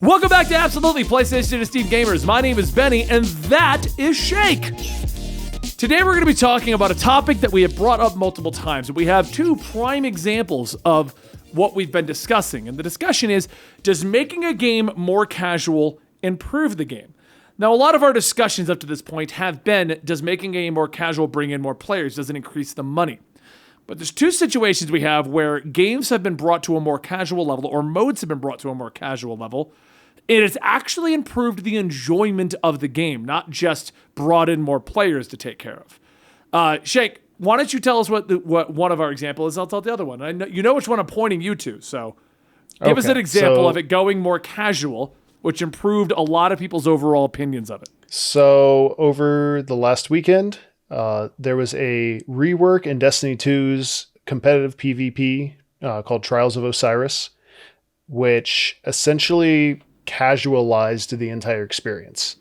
Welcome back to Absolutely PlayStation and Steam Gamers. My name is Benny, and that is Shake. Today we're going to be talking about a topic that we have brought up multiple times. We have two prime examples of what we've been discussing, and the discussion is, does making a game more casual improve the game? Now, a lot of our discussions up to this point have been, does making a game more casual bring in more players? Does it increase the money? But there's two situations we have where games have been brought to a more casual level, or modes have been brought to a more casual level. It has actually improved the enjoyment of the game, not just brought in more players to take care of. Shake, why don't you tell us what one of our examples is? I'll tell the other one. I know, you know which one I'm pointing you to, so give us an example of it going more casual, which improved a lot of people's overall opinions of it. So over the last weekend, there was a rework in Destiny 2's competitive PvP called Trials of Osiris, which essentially casualized the entire experience.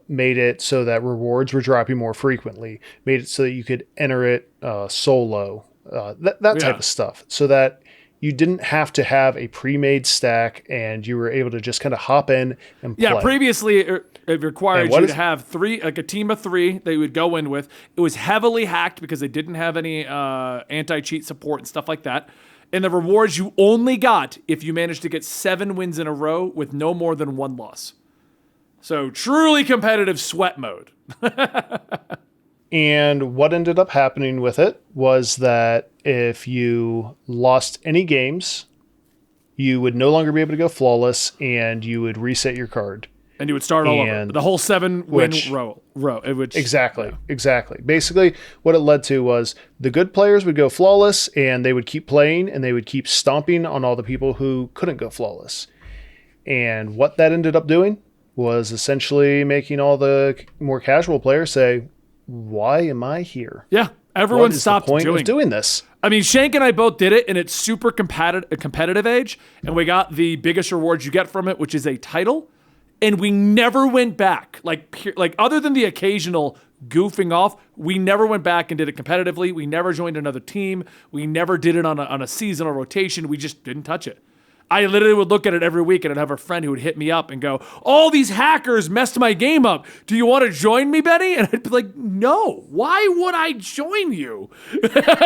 Made it so that rewards were dropping more frequently, made it so that you could enter it solo, that type of stuff, so that you didn't have to have a pre-made stack and you were able to just kind of hop in and play. Yeah, previously it required you to have three, like a team of three that you would go in with. It was heavily hacked because they didn't have any anti-cheat support and stuff like that. And the rewards you only got if you managed to get 7 wins in a row with no more than 1 loss. So truly competitive sweat mode. And what ended up happening with it was that if you lost any games, you would no longer be able to go flawless and you would reset your card. And you would start all over. The whole 7-win row. Exactly. Basically, what it led to was the good players would go flawless and they would keep playing and they would keep stomping on all the people who couldn't go flawless. And what that ended up doing was essentially making all the more casual players say, why am I here? Yeah, everyone stopped doing this. I mean, Shank and I both did it, and it's super competitive age, and we got the biggest rewards you get from it, which is a title. And we never went back, like other than the occasional goofing off, we never went back and did it competitively. We never joined another team. We never did it on a seasonal rotation. We just didn't touch it. I literally would look at it every week and I'd have a friend who would hit me up and go, all these hackers messed my game up. Do you want to join me, Benny? And I'd be like, no, why would I join you?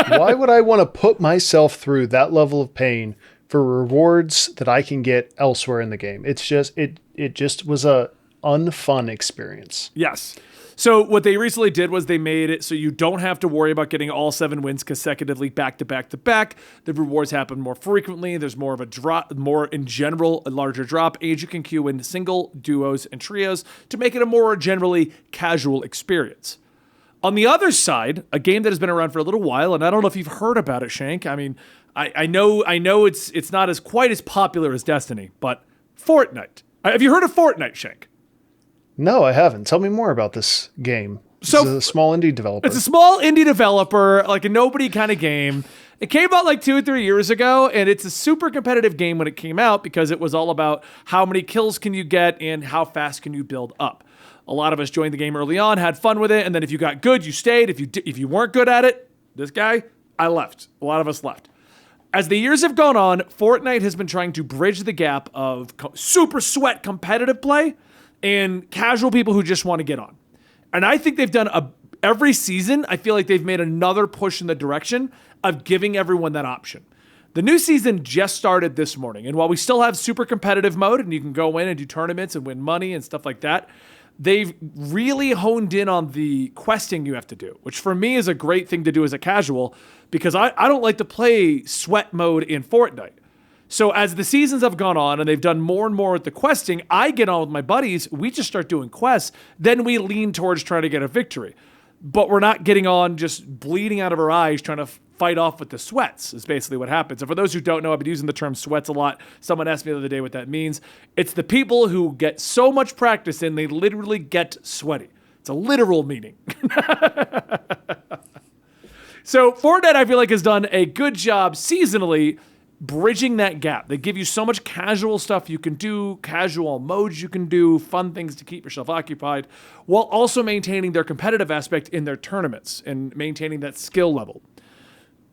Why would I want to put myself through that level of pain for rewards that I can get elsewhere in the game? It's just, it just was a unfun experience. Yes. So what they recently did was they made it so you don't have to worry about getting all 7 wins consecutively back to back to back. The rewards happen more frequently. There's more of a drop, more in general, a larger drop. And you can queue in single, duos, and trios to make it a more generally casual experience. On the other side, a game that has been around for a little while, and I don't know if you've heard about it, Shank. I mean, I know it's not as quite as popular as Destiny, but Fortnite. Have you heard of Fortnite, Shank? No, I haven't. Tell me more about this game. So, it's a small indie developer. It's a small indie developer, like a nobody kind of game. It came out like 2 or 3 years ago, and it's a super competitive game when it came out because it was all about how many kills can you get and how fast can you build up. A lot of us joined the game early on, had fun with it, and then if you got good, you stayed. If you weren't good at it, I left. A lot of us left. As the years have gone on, Fortnite has been trying to bridge the gap of super sweat competitive play and casual people who just want to get on. And I think they've done every season, I feel like they've made another push in the direction of giving everyone that option. The new season just started this morning, and while we still have super competitive mode and you can go in and do tournaments and win money and stuff like that, they've really honed in on the questing you have to do, which for me is a great thing to do as a casual because I don't like to play sweat mode in Fortnite. So as the seasons have gone on and they've done more and more with the questing, I get on with my buddies, we just start doing quests, then we lean towards trying to get a victory. But we're not getting on just bleeding out of our eyes trying to fight off with the sweats is basically what happens. And for those who don't know, I've been using the term sweats a lot. Someone asked me the other day what that means. It's the people who get so much practice in, they literally get sweaty. It's a literal meaning. So Fortnite, I feel like, has done a good job seasonally bridging that gap. They give you so much casual stuff you can do, casual modes you can do, fun things to keep yourself occupied, while also maintaining their competitive aspect in their tournaments and maintaining that skill level.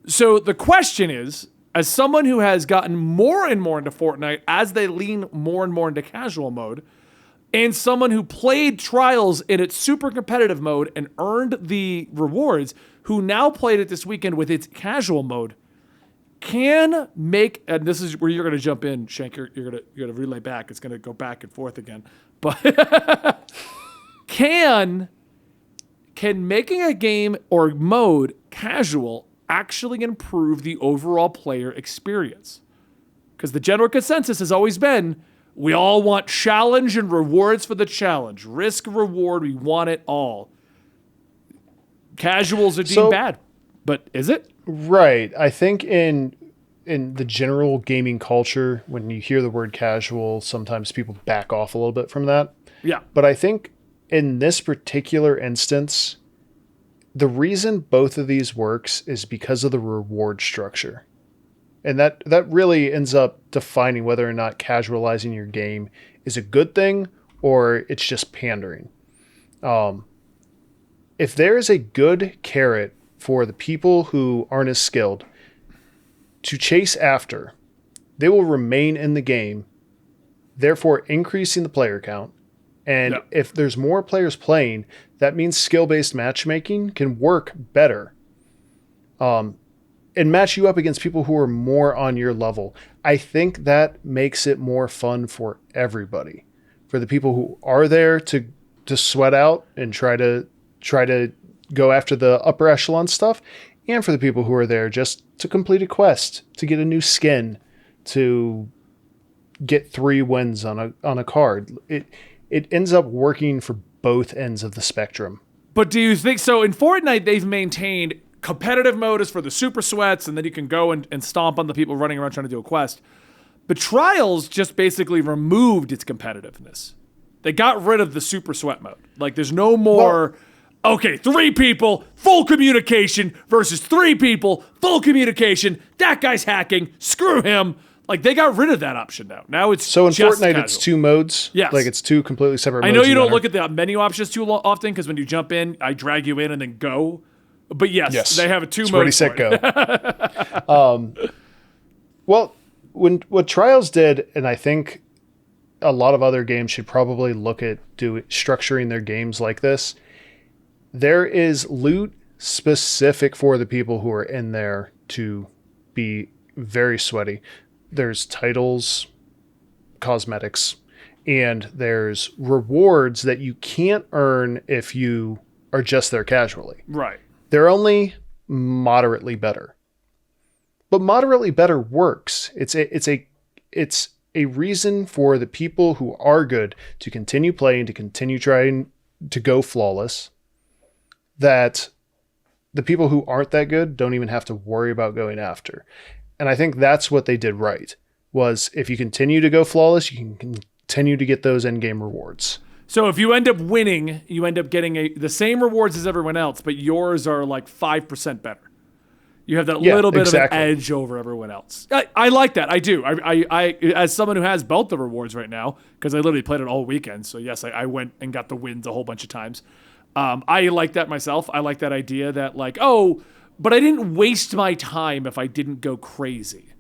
So the question is, as someone who has gotten more and more into Fortnite as they lean more and more into casual mode, and someone who played Trials in its super competitive mode and earned the rewards, who now played it this weekend with its casual mode, can make, and this is where you're going to jump in, Shank, you're going to relay back. It's going to go back and forth again. But can making a game or mode casual actually improve the overall player experience? Because the general consensus has always been, we all want challenge and rewards for the challenge. Risk, reward, we want it all. Casuals are deemed bad, but is it? Right. I think in the general gaming culture, when you hear the word casual, sometimes people back off a little bit from that. Yeah. But I think in this particular instance, the reason both of these works is because of the reward structure. And that really ends up defining whether or not casualizing your game is a good thing or it's just pandering. If there is a good carrot for the people who aren't as skilled to chase after, they will remain in the game, therefore increasing the player count. And if there's more players playing, that means skill-based matchmaking can work better. And match you up against people who are more on your level. I think that makes it more fun for everybody. For the people who are there to sweat out and try to go after the upper echelon stuff, and for the people who are there just to complete a quest, to get a new skin, to get 3 wins on a card. It ends up working for both ends of the spectrum. But do you think so? In Fortnite, they've maintained competitive mode is for the super sweats, and then you can go and stomp on the people running around trying to do a quest. But Trials just basically removed its competitiveness. They got rid of the super sweat mode. Like, there's no more, okay, 3 people, full communication versus 3 people, full communication. That guy's hacking. Screw him. Like, they got rid of that option now. Now it's so in just Fortnite, casual. It's 2 modes. Yes. Like, it's 2 completely separate modes. I know you don't look at the menu options too often because when you jump in, I drag you in and then go. But yes, they have a 2 modes. Ready, set, go. Well, what Trials did, and I think a lot of other games should probably look at structuring their games like this. There is loot specific for the people who are in there to be very sweaty. There's titles, cosmetics, and there's rewards that you can't earn if you are just there casually. Right. They're only moderately better. But moderately better works. It's a reason for the people who are good to continue playing, to continue trying to go flawless, that the people who aren't that good don't even have to worry about going after. And I think that's what they did right, was if you continue to go flawless, you can continue to get those end-game rewards. So if you end up winning, you end up getting the same rewards as everyone else, but yours are like 5% better. You have that little bit of an edge over everyone else. I like that. I do. I as someone who has both the rewards right now, because I literally played it all weekend. So yes, I went and got the wins a whole bunch of times. I like that myself. I like that idea that like, but I didn't waste my time if I didn't go crazy.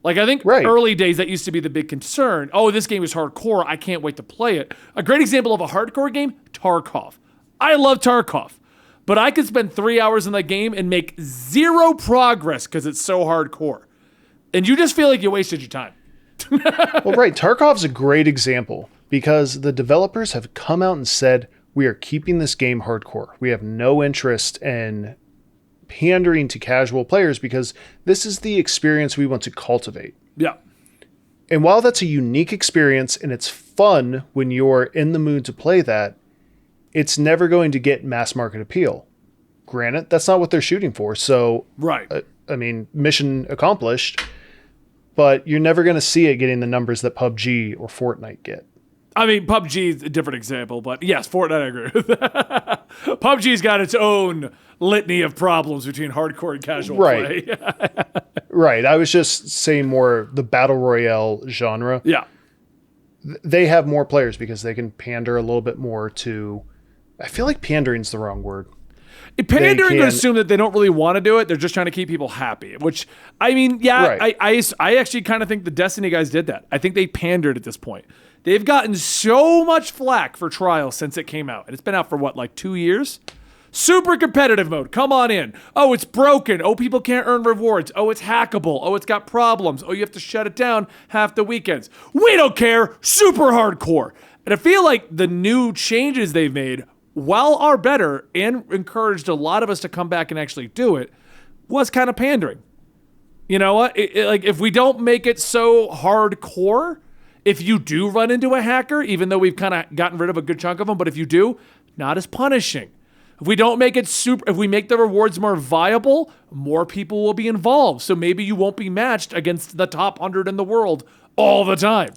Like, I think early days, that used to be the big concern. Oh, this game is hardcore. I can't wait to play it. A great example of a hardcore game, Tarkov. I love Tarkov. But I could spend 3 hours in that game and make 0 progress because it's so hardcore. And you just feel like you wasted your time. Well, right. Tarkov's a great example because the developers have come out and said, we are keeping this game hardcore. We have no interest in pandering to casual players because this is the experience we want to cultivate. Yeah. And while that's a unique experience and it's fun when you're in the mood to play that, it's never going to get mass market appeal. Granted, that's not what they're shooting for. So, mission accomplished, but you're never going to see it getting the numbers that PUBG or Fortnite get. I mean, PUBG is a different example, but yes, Fortnite, I agree with that. PUBG's got its own litany of problems between hardcore and casual play. Right. I was just saying more the battle royale genre. Yeah. They have more players because they can pander a little bit more to... I feel like pandering's the wrong word. Pandering to assume that they don't really want to do it. They're just trying to keep people happy, which, I mean, yeah, right. I actually kind of think the Destiny guys did that. I think they pandered at this point. They've gotten so much flack for Trials since it came out. And it's been out for what, like 2 years? Super competitive mode. Come on in. Oh, it's broken. Oh, people can't earn rewards. Oh, it's hackable. Oh, it's got problems. Oh, you have to shut it down half the weekends. We don't care. Super hardcore. And I feel like the new changes they've made, while are better and encouraged a lot of us to come back and actually do it, was kind of pandering. You know what? Like, if we don't make it so hardcore, if you do run into a hacker, even though we've kind of gotten rid of a good chunk of them, but if you do, not as punishing. If we don't make it if we make the rewards more viable, more people will be involved. So maybe you won't be matched against the top 100 in the world all the time.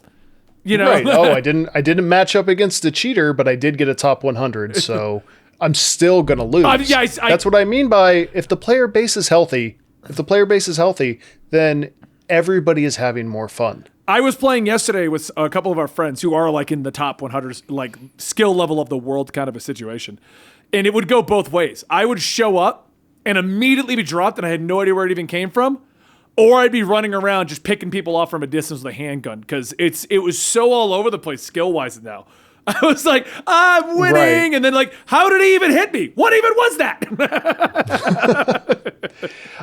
You know? Right. Oh, I didn't match up against a cheater, but I did get a top 100. So I'm still going to lose. That's what I mean by if the player base is healthy, then everybody is having more fun. I was playing yesterday with a couple of our friends who are like in the top 100, like skill level of the world kind of a situation. And it would go both ways. I would show up and immediately be dropped and I had no idea where it even came from. Or I'd be running around just picking people off from a distance with a handgun because it was so all over the place skill-wise now. I was like, I'm winning. Right. And then like, how did he even hit me? What even was that?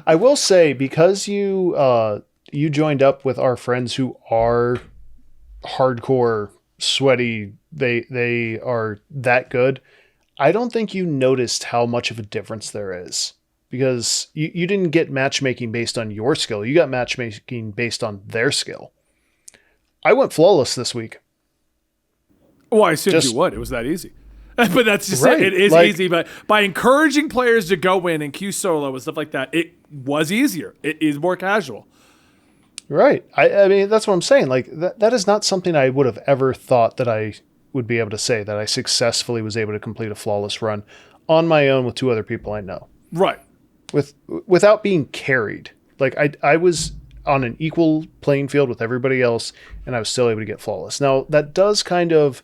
I will say, because you joined up with our friends who are hardcore, sweaty, they are that good. I don't think you noticed how much of a difference there is, because you didn't get matchmaking based on your skill. You got matchmaking based on their skill. I went flawless this week. Well, I assumed you would. It was that easy. But that's just right. It is easy. But by encouraging players to go in and queue solo and stuff like that, it was easier. It is more casual. Right. I mean, that's what I'm saying. Like that is not something I would have ever thought that I would be able to say, that I successfully was able to complete a flawless run on my own with two other people I know. Right. Without being carried. Like I was on an equal playing field with everybody else, and I was still able to get flawless. Now, that does kind of,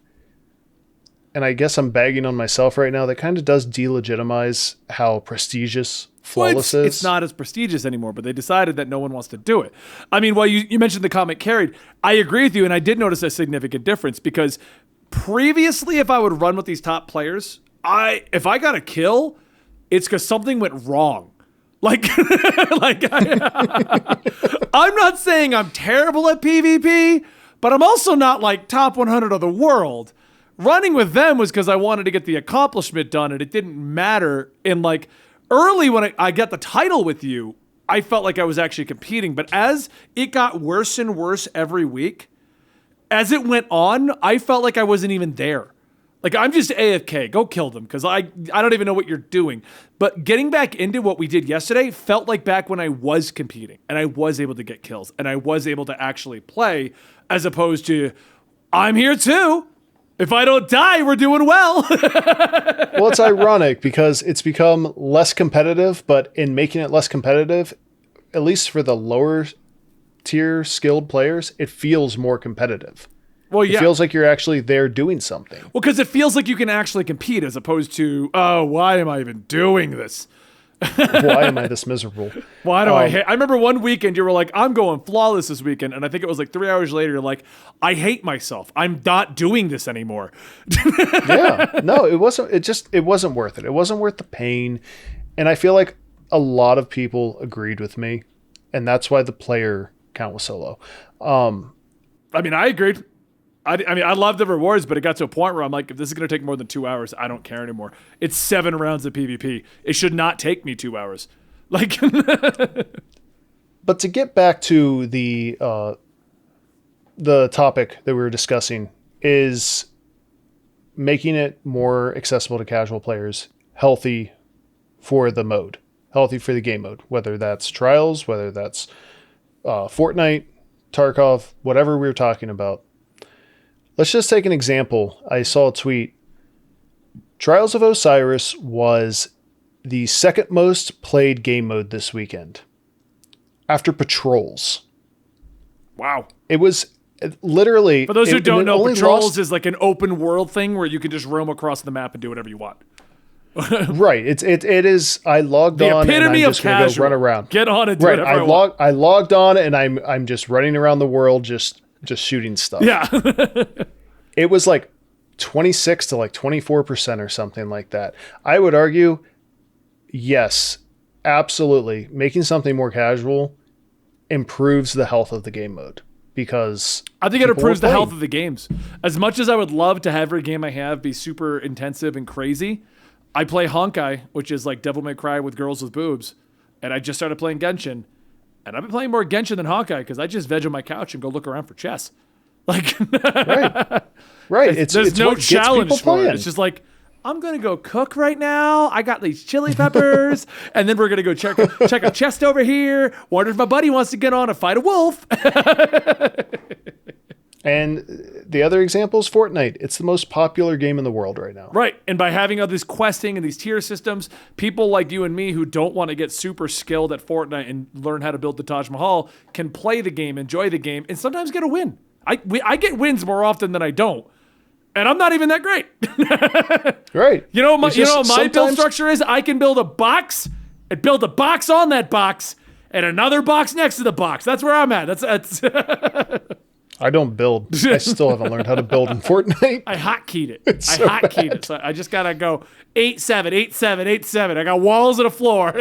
and I guess I'm bagging on myself right now, that kind of does delegitimize how prestigious flawless is. It's not as prestigious anymore, but they decided that no one wants to do it. I mean, while you mentioned the comment carried, I agree with you, and I did notice a significant difference, because previously, if I would run with these top players, if I got a kill, it's because something went wrong. I'm not saying I'm terrible at PvP, but I'm also not like top 100 of the world. Running with them was because I wanted to get the accomplishment done, and it didn't matter. And like early when I got the title with you, I felt like I was actually competing. But as it got worse and worse every week, as it went on, I felt like I wasn't even there. Like, I'm just AFK. Go kill them, because I don't even know what you're doing. But getting back into what we did yesterday felt like back when I was competing, and I was able to get kills, and I was able to actually play, as opposed to, I'm here too. If I don't die, we're doing well. Well, it's ironic, because it's become less competitive, but in making it less competitive, at least for the lower tier skilled players, it feels more competitive. Well, yeah. It feels like you're actually there doing something. Well, because it feels like you can actually compete, as opposed to, oh, why am I even doing this? Why am I this miserable? Why do I hate? I remember one weekend you were like, I'm going flawless this weekend. And I think it was like 3 hours later, you're like, I hate myself. I'm not doing this anymore. Yeah. No, it wasn't. It wasn't worth it. It wasn't worth the pain. And I feel like a lot of people agreed with me. And that's why the player count was so low. I mean, I agreed. I love the rewards, but it got to a point where I'm like, if this is going to take more than 2 hours, I don't care anymore. It's 7 rounds of PvP. It should not take me 2 hours. Like, but to get back to the topic that we were discussing, is making it more accessible to casual players, healthy for the mode, healthy for the game mode, whether that's Trials, whether that's Fortnite, Tarkov, whatever we were talking about. Let's just take an example. I saw a tweet. Trials of Osiris was the second most played game mode this weekend, after Patrols. Wow. It was literally... For those who don't know, Patrols is like an open world thing where you can just roam across the map and do whatever you want. Right. It is. I logged The on and I'm epitome of just going to go casual. run around. Get on and do Right. whatever I want. I logged on and I'm just running around the world, just shooting stuff. Yeah. It was like 26 to like 24% or something like that. I would argue, yes, absolutely. Making something more casual improves the health of the game mode because I think it people improves were the playing. health of the games. As much as I would love to have every game I have be super intensive and crazy, I play Honkai, which is like Devil May Cry with girls with boobs, and I just started playing Genshin. And I've been playing more Genshin than Honkai because I just veg on my couch and go look around for chess. Like, Right. there's It's no what gets challenge people for it. playing. It's just like, I'm going to go cook right now. I got these chili peppers. And then we're going to go check a chest over here. Wonder if my buddy wants to get on and fight a wolf. And the other example is Fortnite. It's the most popular game in the world right now. Right. And by having all this questing and these tier systems, people like you and me who don't want to get super skilled at Fortnite and learn how to build the Taj Mahal can play the game, enjoy the game, and sometimes get a win. I get wins more often than I don't. And I'm not even that great. Right. You know, my build sometimes- structure is I can build a box and build a box on that box and another box next to the box. That's where I'm at. That's I don't build. I still haven't learned how to build in Fortnite. I hotkeyed it. so Hotkeyed it. So I just gotta go 8-7, 8-7, 8-7. I got walls and a floor.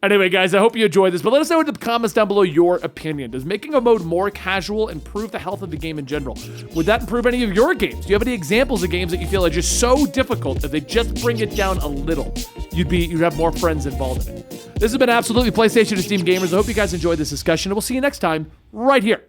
Anyway, guys, I hope you enjoyed this, but let us know in the comments down below your opinion. Does making a mode more casual improve the health of the game in general? Would that improve any of your games? Do you have any examples of games that you feel are just so difficult that they just bring it down a little? You'd have more friends involved in it. This has been Absolutely PlayStation and Steam Gamers. I hope you guys enjoyed this discussion, and we'll see you next time right here